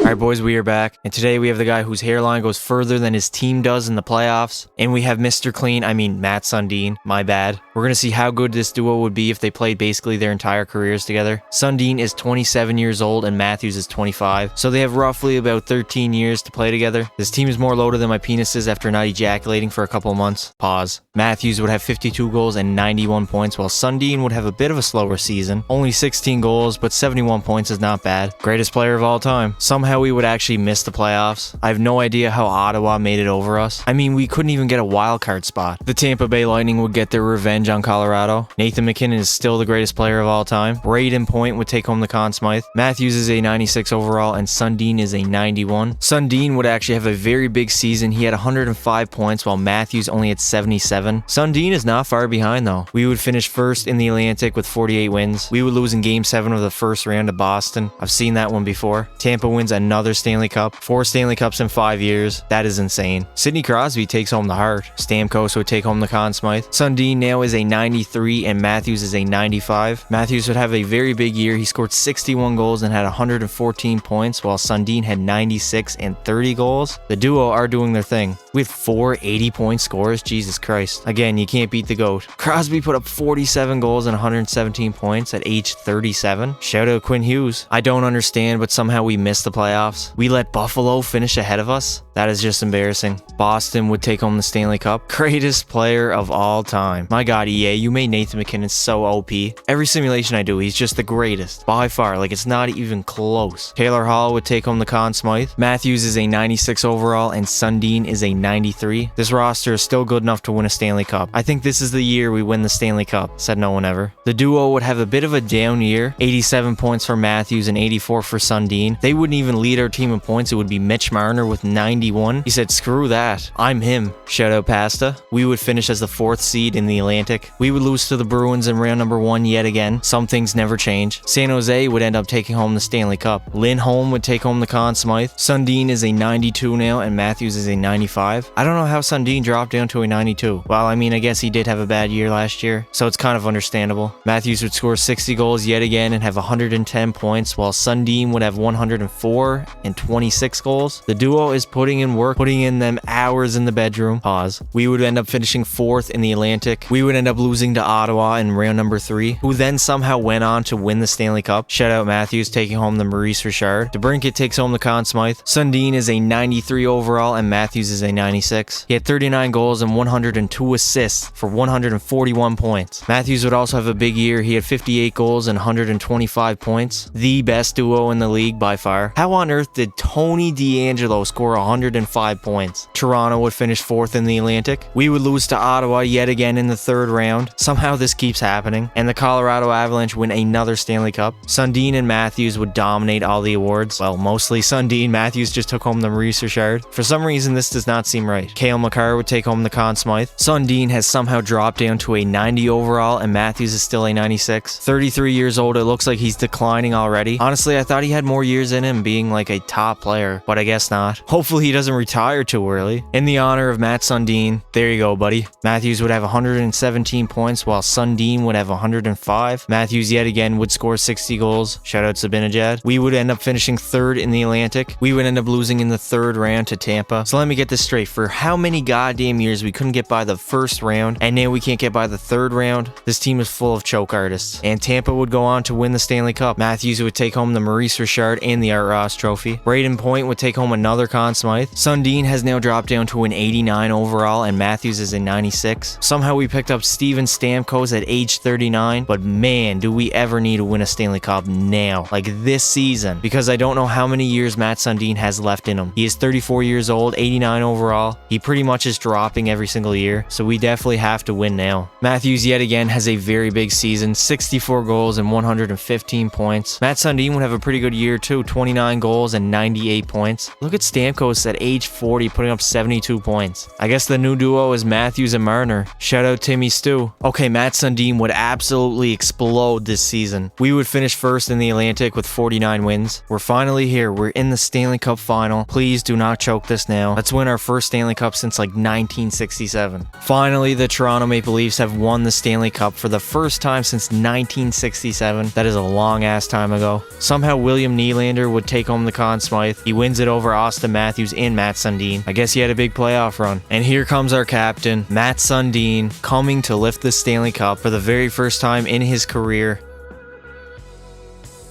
Alright boys, we are back, and today we have the guy whose hairline goes further than his team does in the playoffs, and we have Mr. Clean, Matt Sundin, my bad. We're gonna see how good this duo would be if they played basically their entire careers together. Sundin is 27 years old and Matthews is 25, so they have roughly about 13 years to play together. This team is more loaded than my penis is after not ejaculating for a couple of months. Pause. Matthews would have 52 goals and 91 points, while Sundin would have a bit of a slower season. Only 16 goals, but 71 points is not bad. Greatest player of all time. Somehow we would actually miss the playoffs. I have no idea how Ottawa made it over us. We couldn't even get a wild card spot. The Tampa Bay Lightning would get their revenge on Colorado. Nathan MacKinnon is still the greatest player of all time. Braden Point would take home the Conn Smythe. Matthews is a 96 overall and Sundin is a 91. Sundin would actually have a very big season. He had 105 points while Matthews only had 77. Sundin is not far behind though. We would finish first in the Atlantic with 48 wins. We would lose in Game 7 of the first round to Boston. I've seen that one before. Tampa wins another Stanley Cup. 4 Stanley Cups in 5 years. That is insane. Sidney Crosby takes home the Hart. Stamkos would take home the Conn Smythe. Sundin now is a 93 and Matthews is a 95. Matthews would have a very big year. He scored 61 goals and had 114 points while Sundin had 96 and 30 goals. The duo are doing their thing. We had 4 80-point scores. Jesus Christ. Again, you can't beat the GOAT. Crosby put up 47 goals and 117 points at age 37. Shout out Quinn Hughes. I don't understand, but somehow we missed the playoffs. We let Buffalo finish ahead of us. That is just embarrassing. Boston would take home the Stanley Cup. Greatest player of all time. My God, EA, you made Nathan MacKinnon so OP. Every simulation I do, he's just the greatest. By far, like it's not even close. Taylor Hall would take home the Conn Smythe. Matthews is a 96 overall and Sundin is a 93. This roster is still good enough to win a Stanley Cup. I think this is the year we win the Stanley Cup, said no one ever. The duo would have a bit of a down year. 87 points for Matthews and 84 for Sundin. They wouldn't even lead our team in points. It would be Mitch Marner with 91. He said, screw that. I'm him. Shout out Pasta. We would finish as the 4th seed in the Atlantic. We would lose to the Bruins in round number 1 yet again. Some things never change. San Jose would end up taking home the Stanley Cup. Lindholm would take home the Conn Smythe. Sundin is a 92 now and Matthews is a 95. I don't know how Sundin dropped down to a 92. Well, I guess he did have a bad year last year, so it's kind of understandable. Matthews would score 60 goals yet again and have 110 points, while Sundin would have 104 and 26 goals. The duo is putting in work, putting in them hours in the bedroom. Pause. We would end up finishing 4th in the Atlantic. We would end up losing to Ottawa in round number 3, who then somehow went on to win the Stanley Cup. Shout out Matthews taking home the Maurice Richard. DeBrincat takes home the Conn Smythe. Sundin is a 93 overall and Matthews is a 96. He had 39 goals and 102 assists for 141 points. Matthews would also have a big year. He had 58 goals and 125 points. The best duo in the league by far. How on earth did Tony DeAngelo score 105 points? Toronto would finish 4th in the Atlantic. We would lose to Ottawa yet again in the 3rd round. Somehow this keeps happening. And the Colorado Avalanche win another Stanley Cup. Sundin and Matthews would dominate all the awards. Well, mostly Sundin. Matthews just took home the Maurice Richard. For some reason, this does not seem right. Cale Makar would take home the Conn Smythe. Sundin has somehow dropped down to a 90 overall and Matthews is still a 96. 33 years old. It looks like he's declining already. Honestly, I thought he had more years in him being like a top player, but I guess not. Hopefully he doesn't retire too early. In the honor of Matt Sundin, there you go, buddy. Matthews would have 117 points while Sundin would have 105. Matthews yet again would score 60 goals. Shout out Sabinajad. We would end up finishing 3rd in the Atlantic. We would end up losing in the 3rd round to Tampa. So let me get this straight. For how many goddamn years we couldn't get by the 1st round and now we can't get by the 3rd round? This team is full of choke artists. And Tampa would go on to win the Stanley Cup. Matthews would take home the Maurice Richard and the Art Ross trophy. Braden Point would take home another Conn Smythe. Sundin has now dropped down to an 89 overall and Matthews is a 96. Somehow we picked up Steven Stamkos at age 39, but man, do we ever need to win a Stanley Cup now, like this season, because I don't know how many years Matt Sundin has left in him. He is 34 years old, 89 overall. He pretty much is dropping every single year, so we definitely have to win now. Matthews yet again has a very big season, 64 goals and 115 points. Matt Sundin would have a pretty good year too, 29 goals and 98 points. Look at Stamkos at age 40 putting up 72 points. I guess the new duo is Matthews and Marner. Shout out Timmy Stew. Okay, Matt Sundin would absolutely explode this season. We would finish 1st in the Atlantic with 49 wins. We're finally here. We're in the Stanley Cup final. Please do not choke this now. Let's win our first Stanley Cup since like 1967. Finally, the Toronto Maple Leafs have won the Stanley Cup for the first time since 1967. That is a long ass time ago. Somehow William Nylander would take home home the Conn Smythe. He wins it over Auston Matthews and Matt Sundin. I guess he had a big playoff run. And here comes our captain, Matt Sundin, coming to lift the Stanley Cup for the very first time in his career.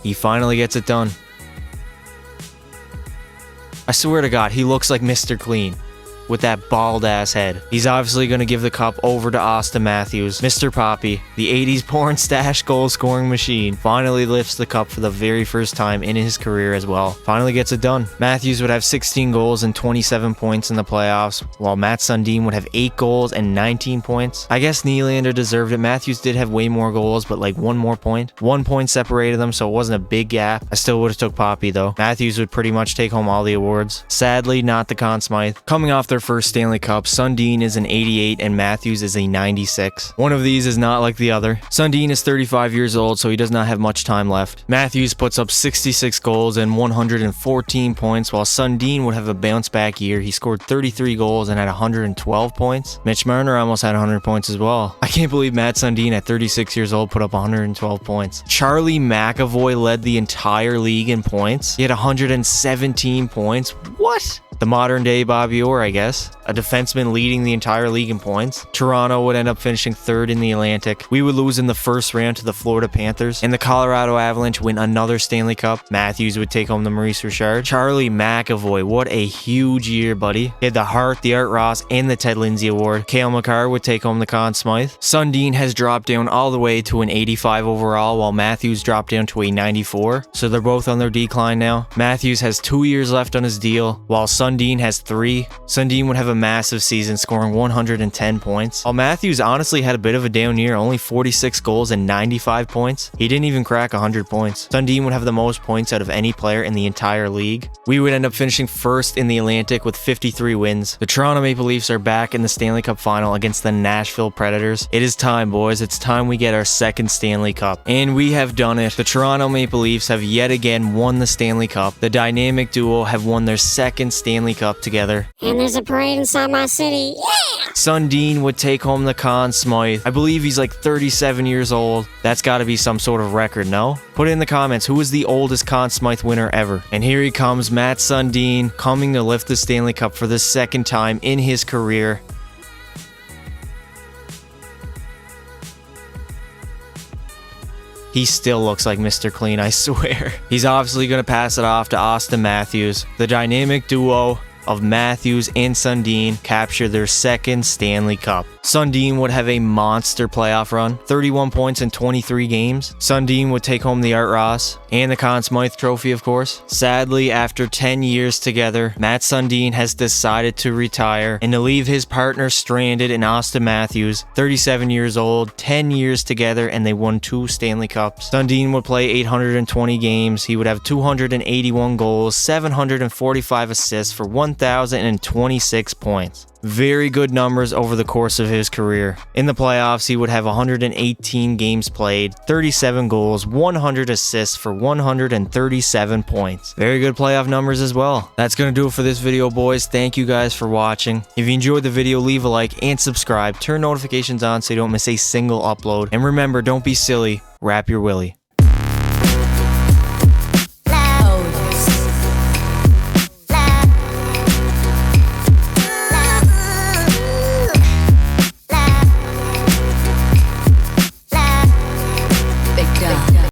He finally gets it done. I swear to God, he looks like Mr. Clean with that bald ass head. He's obviously going to give the cup over to Auston Matthews. Mr. Poppy, the 80s porn stash goal scoring machine, finally lifts the cup for the very first time in his career as well. Finally gets it done. Matthews would have 16 goals and 27 points in the playoffs, while Matt Sundin would have 8 goals and 19 points. I guess Nylander deserved it. Matthews did have way more goals, but like 1 more point. 1 point separated them, so it wasn't a big gap. I still would have took Poppy though. Matthews would pretty much take home all the awards. Sadly, not the Conn Smythe. Coming off their first Stanley Cup, Sundin is an 88 and Matthews is a 96. One of these is not like the other. Sundin is 35 years old, so he does not have much time left. Matthews puts up 66 goals and 114 points, while Sundin would have a bounce back year. He scored 33 goals and had 112 points. Mitch Marner almost had 100 points as well. I can't believe Matt Sundin at 36 years old put up 112 points. Charlie McAvoy led the entire league in points. He had 117 points. What? The modern day Bobby Orr, I guess. A defenseman leading the entire league in points. Toronto would end up finishing 3rd in the Atlantic. We would lose in the first round to the Florida Panthers. And the Colorado Avalanche win another Stanley Cup. Matthews would take home the Maurice Richard. Charlie McAvoy, what a huge year, buddy. He had the Hart, the Art Ross, and the Ted Lindsay Award. Cale Makar would take home the Conn Smythe. Sundin has dropped down all the way to an 85 overall, while Matthews dropped down to a 94. So they're both on their decline now. Matthews has 2 years left on his deal, while Sundin has 3. Sundin would have a massive season, scoring 110 points. While Matthews honestly had a bit of a down year, only 46 goals and 95 points. He didn't even crack 100 points. Sundin would have the most points out of any player in the entire league. We would end up finishing 1st in the Atlantic with 53 wins. The Toronto Maple Leafs are back in the Stanley Cup final against the Nashville Predators. It is time, boys. It's time we get our 2nd Stanley Cup. And we have done it. The Toronto Maple Leafs have yet again won the Stanley Cup. The dynamic duo have won their 2nd Stanley Cup together. And there's a parade inside my city. Yeah! Sundin would take home the Conn Smythe. I believe he's like 37 years old. That's got to be some sort of record, no? Put it in the comments, who is the oldest Conn Smythe winner ever? And here he comes, Matt Sundin, coming to lift the Stanley Cup for the 2nd time in his career. He still looks like Mr. Clean, I swear. He's obviously going to pass it off to Auston Matthews. The dynamic duo of Matthews and Sundin capture their 2nd Stanley Cup. Sundin would have a monster playoff run, 31 points in 23 games. Sundin would take home the Art Ross and the Conn Smythe trophy, of course. Sadly, after 10 years together, Matt Sundin has decided to retire and to leave his partner stranded in Auston Matthews, 37 years old, 10 years together, and they won 2 Stanley Cups. Sundin would play 820 games. He would have 281 goals, 745 assists for 1,026 points. Very good numbers over the course of his career. In the playoffs, he would have 118 games played, 37 goals, 100 assists for 137 points. Very good playoff numbers as well. That's going to do it for this video, boys. Thank you guys for watching. If you enjoyed the video, leave a like and subscribe. Turn notifications on so you don't miss a single upload. And remember, don't be silly. Wrap your willy.